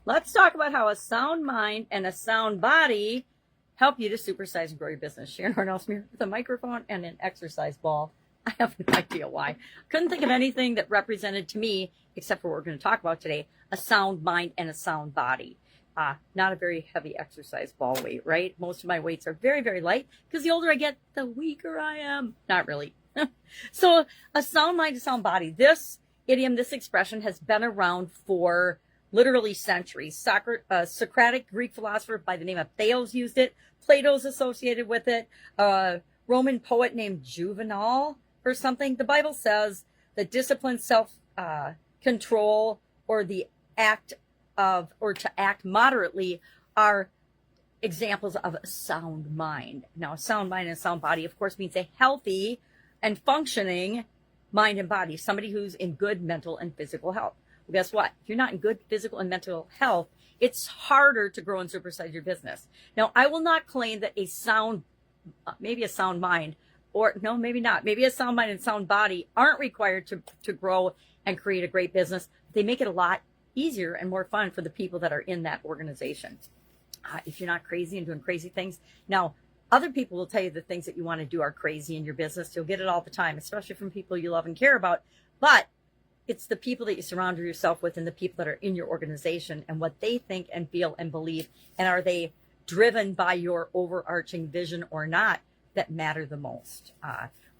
Let's talk about how a sound mind and a sound body help you to supersize and grow your business. Sharon Horne-Ellstrom with a microphone and an exercise ball. I have no idea why. Couldn't think of anything that represented to me, except for what we're going to talk about today, a sound mind and a sound body. Not a very heavy exercise ball weight, right? Most of my weights are very, very light because the older I get, the weaker I am. Not really. So a sound mind, a sound body. This idiom, this expression has been around for literally centuries. Socratic Greek philosopher by the name of Thales used it. Plato's associated with it. Roman poet named Juvenal or something. The Bible says that discipline, self-control, or the act of, or to act moderately are examples of a sound mind. Now, a sound mind and a sound body, of course, means a healthy and functioning mind and body, somebody who's in good mental and physical health. Well, guess what? If you're not in good physical and mental health, it's harder to grow and supersize your business. Now, I will not claim that a sound, maybe a sound mind, or no, maybe not. Maybe a sound mind and sound body aren't required to grow and create a great business. They make it a lot easier and more fun for the people that are in that organization. If you're not crazy and doing crazy things. Now, other people will tell you the things that you want to do are crazy in your business. You'll get it all the time, especially from people you love and care about. But it's the people that you surround yourself with and the people that are in your organization and what they think and feel and believe. And are they driven by your overarching vision or not that matter the most.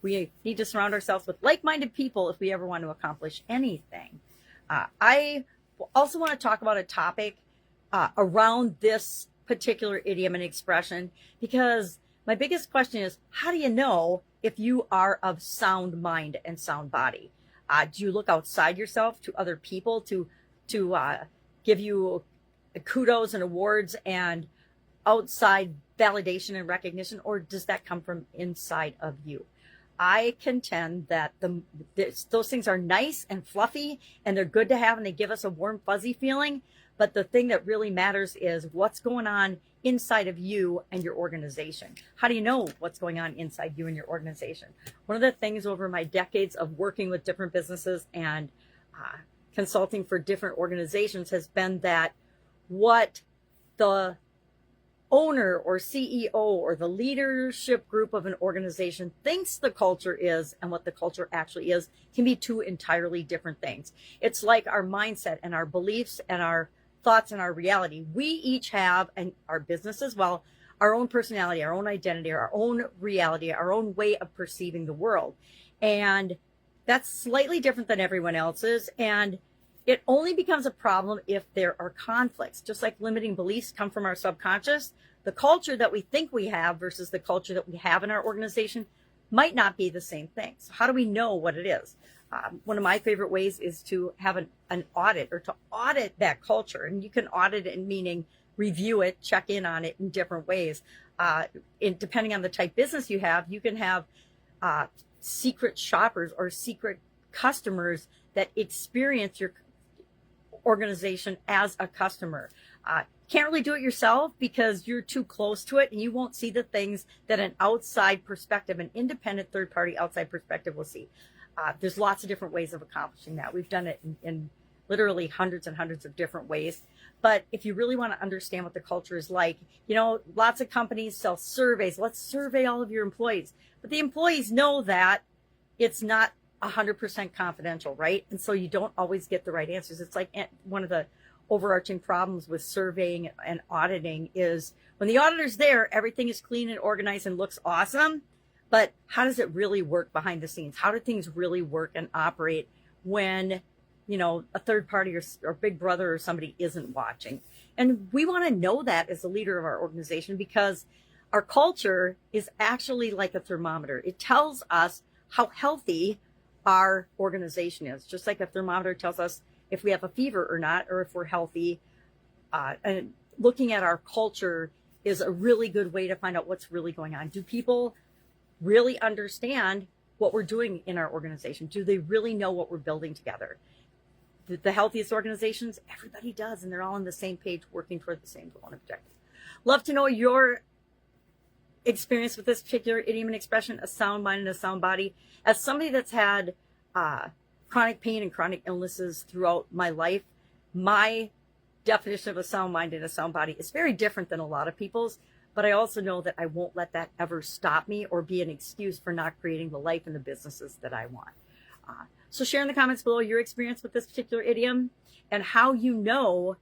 We need to surround ourselves with like-minded people if we ever want to accomplish anything. I also want to talk about a topic around this particular idiom and expression, because my biggest question is, how do you know if you are of sound mind and sound body? Do you look outside yourself to other people to give you kudos and awards and outside validation and recognition, or does that come from inside of you? I contend that those things are nice and fluffy and they're good to have and they give us a warm, fuzzy feeling. But the thing that really matters is what's going on inside of you and your organization. How do you know what's going on inside you and your organization? One of the things over my decades of working with different businesses and consulting for different organizations has been that what the owner or CEO or the leadership group of an organization thinks the culture is and what the culture actually is can be two entirely different things. It's like our mindset and our beliefs and our thoughts and our reality. We each have, and our business as well, our own personality, our own identity, our own reality, our own way of perceiving the world. And that's slightly different than everyone else's. And it only becomes a problem if there are conflicts. Just like limiting beliefs come from our subconscious, the culture that we think we have versus the culture that we have in our organization might not be the same thing. So how do we know what it is? One of my favorite ways is to have an audit, or to audit that culture. And you can audit it, meaning review it, check in on it in different ways. Depending on the type business you have, you can have secret shoppers or secret customers that experience your organization as a customer. Can't really do it yourself because you're too close to it and you won't see the things that an outside perspective, an independent third party outside perspective will see. There's lots of different ways of accomplishing that. We've done it in literally hundreds and hundreds of different ways. But if you really want to understand what the culture is like, lots of companies sell surveys. Let's survey all of your employees. But the employees know that it's not 100% confidential, right? And so you don't always get the right answers. It's like one of the overarching problems with surveying and auditing is when the auditor's there, everything is clean and organized and looks awesome. But how does it really work behind the scenes? How do things really work and operate when, a third party or big brother or somebody isn't watching? And we want to know that as the leader of our organization, because our culture is actually like a thermometer. It tells us how healthy our organization is, just like a thermometer tells us if we have a fever or not, or if we're healthy. And looking at our culture is a really good way to find out what's really going on. Do people really understand what we're doing in our organization? Do they really know what we're building together? The healthiest organizations, everybody does, and they're all on the same page working toward the same goal and objective. Love to know your experience with this particular idiom and expression, a sound mind and a sound body. As somebody that's had chronic pain and chronic illnesses throughout my life, my definition of a sound mind and a sound body is very different than a lot of people's, but I also know that I won't let that ever stop me or be an excuse for not creating the life and the businesses that I want. So share in the comments below your experience with this particular idiom and how you know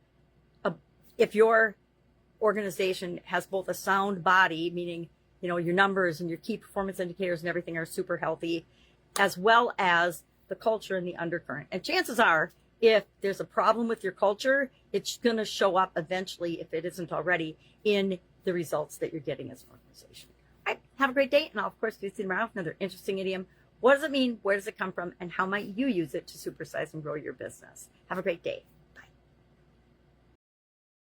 if your organization has both a sound body, meaning, you know, your numbers and your key performance indicators and everything are super healthy, as well as the culture and the undercurrent. And chances are, if there's a problem with your culture, it's going to show up eventually, if it isn't already, in the results that you're getting as an organization. All right, have a great day, and I'll, of course, be seeing you around with another interesting idiom. What does it mean? Where does it come from? And how might you use it to supersize and grow your business? Have a great day.